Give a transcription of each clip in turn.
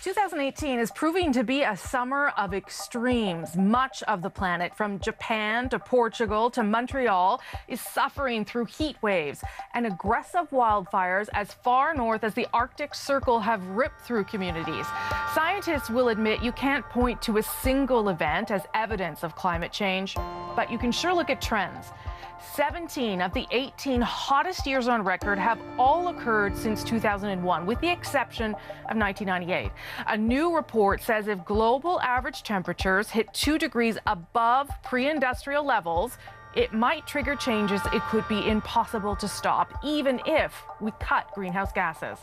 2018 is proving to be a summer of extremes. Much of the planet, from Japan to Portugal to Montreal, is suffering through heat waves and aggressive wildfires as far north as the Arctic Circle have ripped through communities. Scientists will admit you can't point to a single event as evidence of climate change, but you can sure look at trends. 17 of the 18 hottest years on record have all occurred since 2001, with the exception of 1998. A new report says if global average temperatures hit 2 degrees above pre-industrial levels, it might trigger changes it could be impossible to stop, even if we cut greenhouse gases.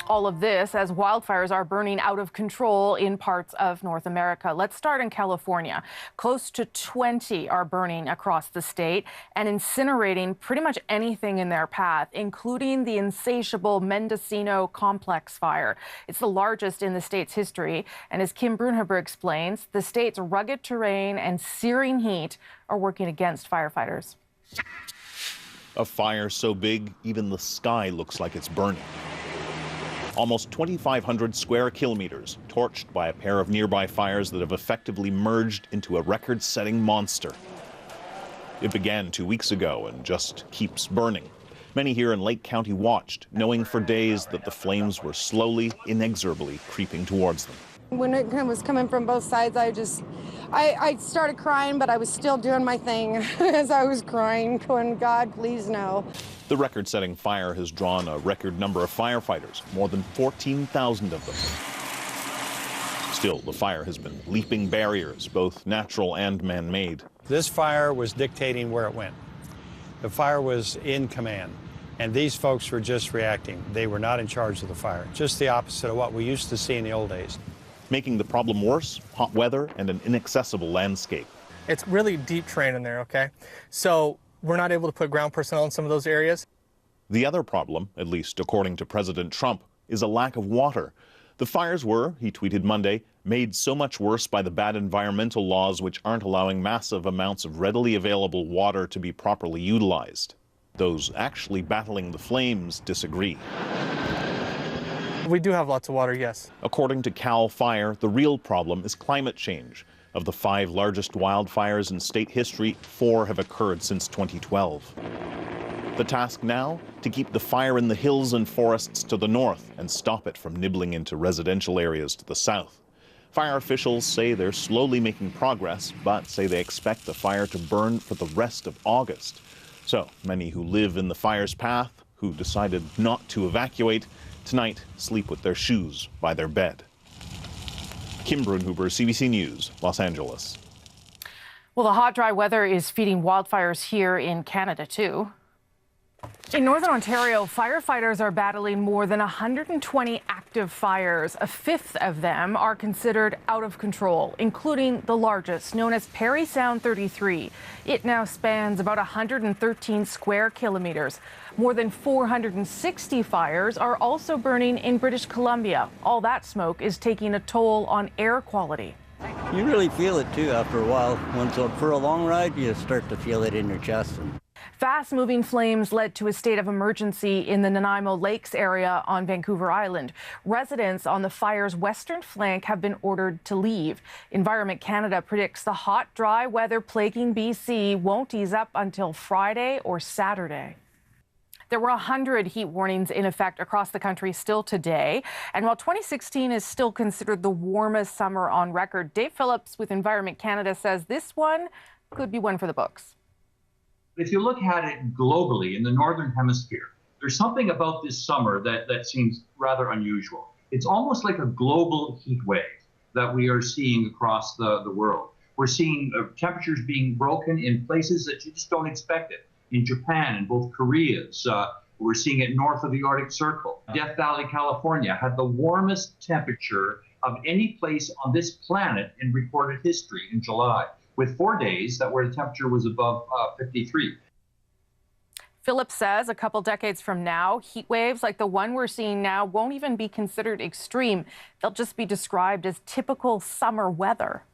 All of this as wildfires are burning out of control in parts of North America. Let's start in California. Close to 20 are burning across the state and incinerating pretty much anything in their path, including the insatiable Mendocino Complex fire. It's the largest in the state's history. And as Kim Brunhaber explains, the state's rugged terrain and searing heat are working against firefighters. A fire so big, even the sky looks like it's burning. Almost 2,500 square kilometers torched by a pair of nearby fires that have effectively merged into a record-setting monster. It began 2 weeks ago and just keeps burning. Many here in Lake County watched, knowing for days that the flames were slowly, inexorably creeping towards them. When it was coming from both sides, I started crying, but I was still doing my thing as I was crying, going, God, please no. The record-setting fire has drawn a record number of firefighters, more than 14,000 of them. Still, the fire has been leaping barriers, both natural and man-made. This fire was dictating where it went. The fire was in command, and these folks were just reacting. They were not in charge of the fire, just the opposite of what we used to see in the old days. Making the problem worse, hot weather and an inaccessible landscape. It's really deep terrain in there, okay? So we're not able to put ground personnel in some of those areas. The other problem, at least according to President Trump, is a lack of water. The fires were, he tweeted Monday, made so much worse by the bad environmental laws which aren't allowing massive amounts of readily available water to be properly utilized. Those actually battling the flames disagree. We do have lots of water, yes. According to CAL FIRE, the real problem is climate change. Of the 5 largest wildfires in state history, 4 have occurred since 2012. The task now, to keep the fire in the hills and forests to the north and stop it from nibbling into residential areas to the south. Fire officials say they're slowly making progress, but say they expect the fire to burn for the rest of August. So many who live in the fire's path, who decided not to evacuate, tonight sleep with their shoes by their bed. Kim Brunhaber, CBC News, Los Angeles. Well, the hot, dry weather is feeding wildfires here in Canada, too. In Northern Ontario, firefighters are battling more than 120 active fires. A fifth of them are considered out of control, including the largest, known as Parry Sound 33. It now spans about 113 square kilometers. More than 460 fires are also burning in British Columbia. All that smoke is taking a toll on air quality. You really feel it, too, after a while. For a long ride, you start to feel it in your chest. Fast-moving flames led to a state of emergency in the Nanaimo Lakes area on Vancouver Island. Residents on the fire's western flank have been ordered to leave. Environment Canada predicts the hot, dry weather plaguing BC won't ease up until Friday or Saturday. There were 100 heat warnings in effect across the country still today. And while 2016 is still considered the warmest summer on record, Dave Phillips with Environment Canada says this one could be one for the books. If you look at it globally in the Northern Hemisphere, there's something about this summer that seems rather unusual. It's almost like a global heat wave that we are seeing across the world. We're seeing temperatures being broken in places that you just don't expect it. In Japan, in both Koreas, we're seeing it north of the Arctic Circle. Death Valley, California had the warmest temperature of any place on this planet in recorded history in July, with 4 days where the temperature was above 53. Phillips says a couple decades from now, heat waves like the one we're seeing now won't even be considered extreme. They'll just be described as typical summer weather.